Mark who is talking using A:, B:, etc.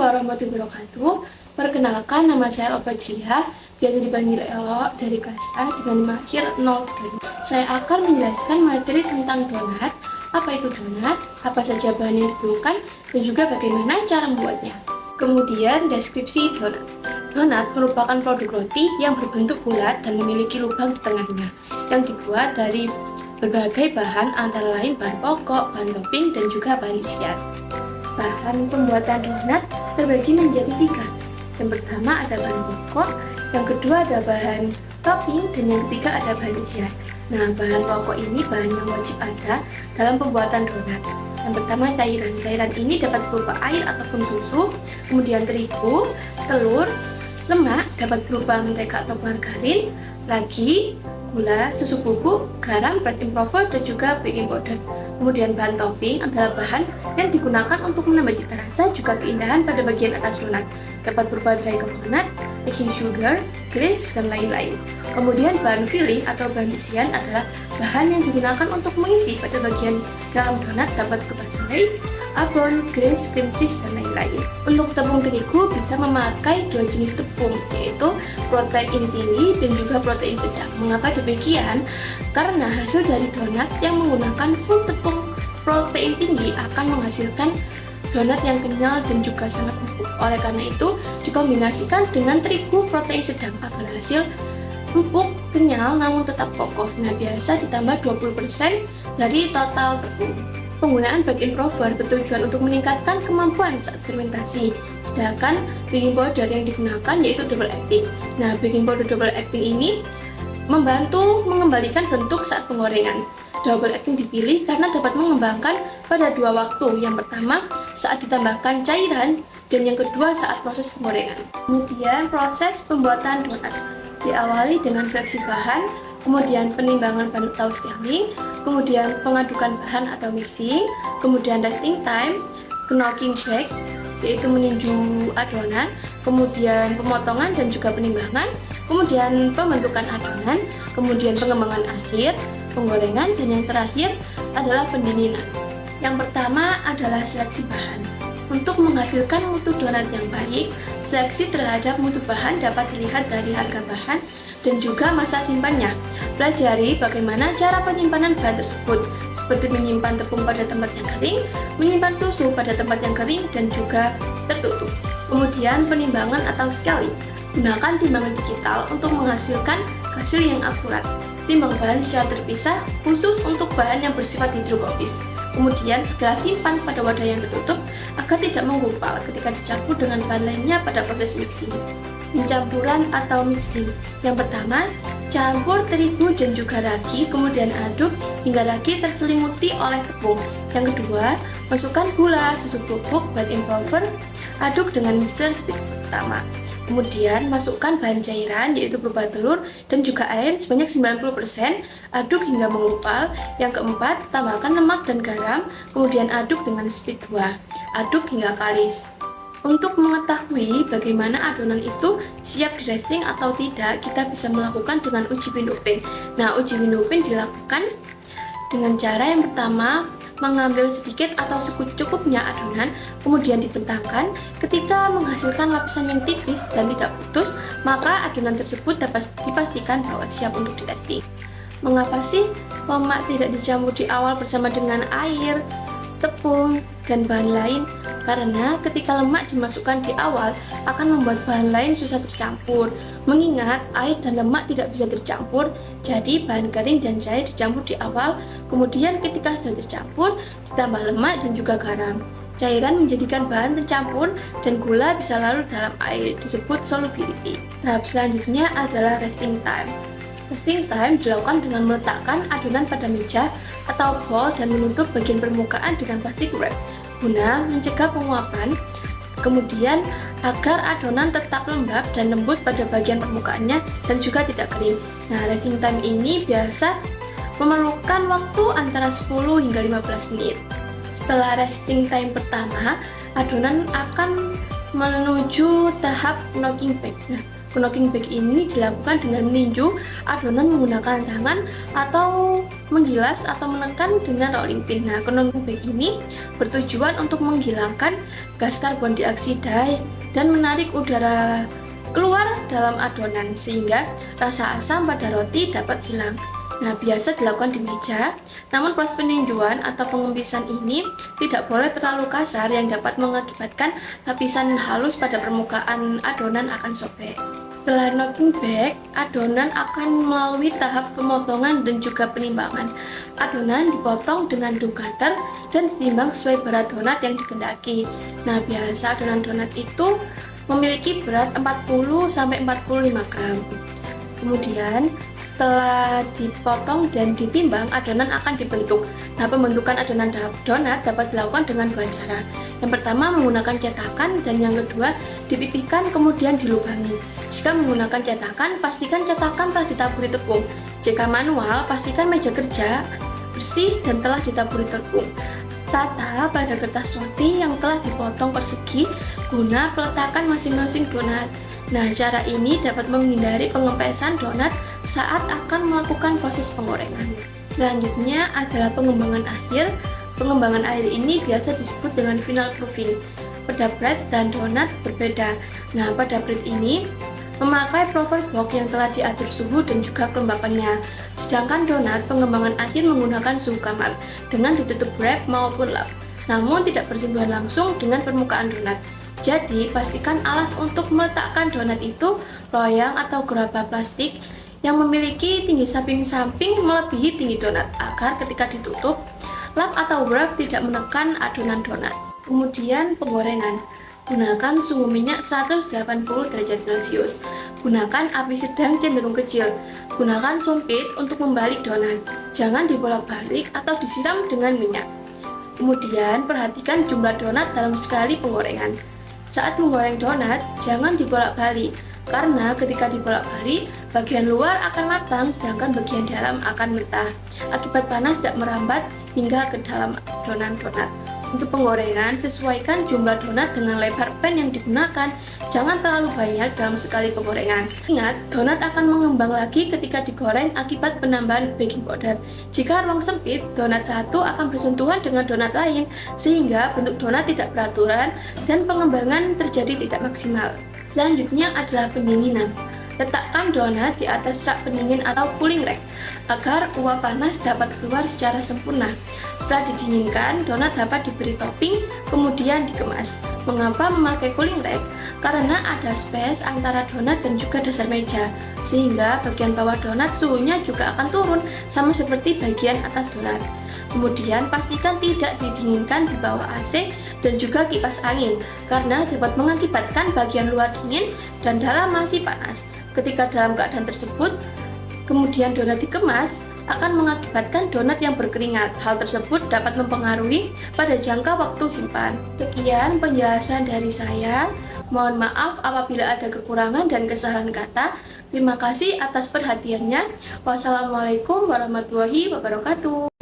A: warahmatullahi wabarakatuh. Perkenalkan, nama saya Alfadria, biasa dipanggil Elo, dari kelas A dengan mahir 03. Saya akan menjelaskan materi tentang donat, apa itu donat, apa saja bahan yang diperlukan, dan juga bagaimana cara membuatnya. Kemudian deskripsi donat. Donat merupakan produk roti yang berbentuk bulat dan memiliki lubang di tengahnya, yang dibuat dari berbagai bahan antara lain bahan pokok, bahan topping, dan juga bahan isian. Bahan pembuatan donat terbagi menjadi 3. Yang pertama ada bahan pokok, yang kedua ada bahan topping, dan yang ketiga ada bahan isian. Nah, bahan pokok ini bahan yang wajib ada dalam pembuatan donat. Yang pertama cairan. Cairan ini dapat berupa air ataupun susu, kemudian terigu, telur, lemak dapat berupa mentega atau margarin, lagi gula, susu bubuk, garam, bread improver, dan juga baking powder. Kemudian bahan topping adalah bahan yang digunakan untuk menambah cita rasa juga keindahan pada bagian atas donat. Dapat berupa dry coconut, icing sugar, glaze, dan lain-lain. Kemudian bahan filling atau bahan isian adalah bahan yang digunakan untuk mengisi pada bagian dalam donat, dapat berupa selai, abon, glaze, cream cheese, dan lain-lain. Untuk tepung terigu bisa memakai 2 jenis tepung, yaitu protein tinggi dan juga protein sedang. Mengapa demikian? Karena hasil dari donat yang menggunakan full tepung protein tinggi akan menghasilkan donat yang kenyal dan juga sangat empuk. Oleh karena itu, dikombinasikan dengan terigu protein sedang agar hasil empuk, kenyal, namun tetap kokoh. Nah, biasa ditambah 20% dari total tepung. Penggunaan baking powder bertujuan untuk meningkatkan kemampuan saat fermentasi, sedangkan baking powder yang digunakan yaitu double acting. Nah, baking powder double acting ini membantu mengembalikan bentuk saat penggorengan. Double acting dipilih karena dapat mengembangkan pada 2 waktu. Yang pertama saat ditambahkan cairan, dan yang kedua saat proses penggorengan. Kemudian proses pembuatan donat diawali dengan seleksi bahan, kemudian penimbangan bahan atau scaling, kemudian pengadukan bahan atau mixing, kemudian testing time, knocking back yaitu meninju adonan, kemudian pemotongan dan juga penimbangan, kemudian pembentukan adonan, kemudian pengembangan akhir, penggorengan, dan yang terakhir adalah pendinginan. Yang pertama adalah seleksi bahan. Untuk menghasilkan mutu donat yang baik, seleksi terhadap mutu bahan dapat dilihat dari harga bahan dan juga masa simpannya. Pelajari bagaimana cara penyimpanan bahan tersebut, seperti menyimpan tepung pada tempat yang kering, menyimpan susu pada tempat yang kering, dan juga tertutup. Kemudian penimbangan atau scaling. Gunakan timbangan digital untuk menghasilkan hasil yang akurat. Timbang bahan secara terpisah khusus untuk bahan yang bersifat hidrofobis. Kemudian segera simpan pada wadah yang tertutup agar tidak menggumpal ketika dicampur dengan bahan lainnya pada proses mixing. Pencampuran atau mixing. Yang pertama, campur terigu dan juga ragi, kemudian aduk hingga ragi terselimuti oleh tepung. Yang kedua, masukkan gula, susu bubuk, bread improver, aduk dengan mixer speed pertama. Kemudian masukkan bahan cairan yaitu berupa telur dan juga air sebanyak 90%, aduk hingga mengumpal. Yang keempat, tambahkan lemak dan garam, kemudian aduk dengan speed 2. Aduk hingga kalis. Untuk mengetahui bagaimana adonan itu siap di resting atau tidak, kita bisa melakukan dengan uji window pane. Nah, uji window pane dilakukan dengan cara yang pertama, mengambil sedikit atau secukupnya adonan, kemudian dibentangkan. Ketika menghasilkan lapisan yang tipis dan tidak putus, maka adonan tersebut dapat dipastikan bahwa siap untuk di-resting. Mengapa sih lemak tidak dicampur di awal bersama dengan air, tepung, dan bahan lain? Karena ketika lemak dimasukkan di awal akan membuat bahan lain susah tercampur. Mengingat air dan lemak tidak bisa tercampur, jadi bahan garing dan cair dicampur di awal, kemudian ketika sudah tercampur ditambah lemak dan juga garam. Cairan menjadikan bahan tercampur dan gula bisa larut dalam air, disebut solubility. Tahap selanjutnya adalah resting time. Resting time dilakukan dengan meletakkan adonan pada meja atau bowl dan menutup bagian permukaan dengan plastik wrap guna mencegah penguapan, kemudian agar adonan tetap lembab dan lembut pada bagian permukaannya dan juga tidak kering. Nah, resting time ini biasa memerlukan waktu antara 10 hingga 15 menit. Setelah resting time pertama, adonan akan menuju tahap knocking back. Nah, Knocking back ini dilakukan dengan meninju adonan menggunakan tangan atau menggilas atau menekan dengan rolling pin. Nah, knocking back ini bertujuan untuk menghilangkan gas karbon dioksida dan menarik udara keluar dalam adonan sehingga rasa asam pada roti dapat hilang. Nah, biasa dilakukan di meja, namun proses peninjuan atau pengembisan ini tidak boleh terlalu kasar yang dapat mengakibatkan lapisan halus pada permukaan adonan akan sobek. Setelah knocking back, adonan akan melalui tahap pemotongan dan juga penimbangan. Adonan dipotong dengan dough cutter dan ditimbang sesuai berat donat yang dikehendaki. Nah, biasa adonan donat itu memiliki berat 40-45 gram. Kemudian setelah dipotong dan ditimbang, adonan akan dibentuk. Nah, pembentukan adonan donat dapat dilakukan dengan dua cara. Yang pertama menggunakan cetakan dan yang kedua dipipihkan kemudian dilubangi. Jika menggunakan cetakan, pastikan cetakan telah ditaburi tepung. Jika manual, pastikan meja kerja bersih dan telah ditaburi tepung. Tata pada kertas roti yang telah dipotong persegi guna peletakan masing-masing donat. Nah, cara ini dapat menghindari pengempesan donat saat akan melakukan proses penggorengan. Selanjutnya adalah pengembangan akhir. Pengembangan akhir ini biasa disebut dengan final proofing. Pada bread dan donat berbeda. Nah, pada bread ini memakai prover block yang telah diatur suhu dan juga kelembapannya. Sedangkan donat pengembangan akhir menggunakan suhu kamar dengan ditutup wrap maupun lap, namun tidak bersentuhan langsung dengan permukaan donat. Jadi, pastikan alas untuk meletakkan donat itu loyang atau gerabah plastik yang memiliki tinggi samping-samping melebihi tinggi donat agar ketika ditutup, lap atau wrap tidak menekan adonan donat. Kemudian penggorengan. Gunakan suhu minyak 180 derajat Celcius. Gunakan api sedang cenderung kecil. Gunakan sumpit untuk membalik donat. Jangan dibolak-balik atau disiram dengan minyak. Kemudian perhatikan jumlah donat dalam sekali penggorengan. Saat menggoreng donat, jangan dibolak-balik, karena ketika dibolak-balik, bagian luar akan matang sedangkan bagian dalam akan mentah. Akibat panas tidak merambat hingga ke dalam adonan donat. Untuk penggorengan, sesuaikan jumlah donat dengan lebar pan yang digunakan. Jangan terlalu banyak dalam sekali penggorengan. Ingat, donat akan mengembang lagi ketika digoreng akibat penambahan baking powder. Jika ruang sempit, donat satu akan bersentuhan dengan donat lain, sehingga bentuk donat tidak beraturan dan pengembangan terjadi tidak maksimal. Selanjutnya adalah pendinginan. Letakkan donat di atas rak pendingin atau cooling rack agar uap panas dapat keluar secara sempurna. Setelah didinginkan, donat dapat diberi topping kemudian dikemas. Mengapa memakai cooling rack? Karena ada space antara donat dan juga dasar meja, sehingga bagian bawah donat suhunya juga akan turun sama seperti bagian atas donat. Kemudian pastikan tidak didinginkan di bawah AC dan juga kipas angin, karena dapat mengakibatkan bagian luar dingin dan dalam masih panas. Ketika dalam keadaan tersebut, kemudian donat dikemas, akan mengakibatkan donat yang berkeringat. Hal tersebut dapat mempengaruhi pada jangka waktu simpan. Sekian penjelasan dari saya. Mohon maaf apabila ada kekurangan dan kesalahan kata. Terima kasih atas perhatiannya. Wassalamualaikum warahmatullahi wabarakatuh.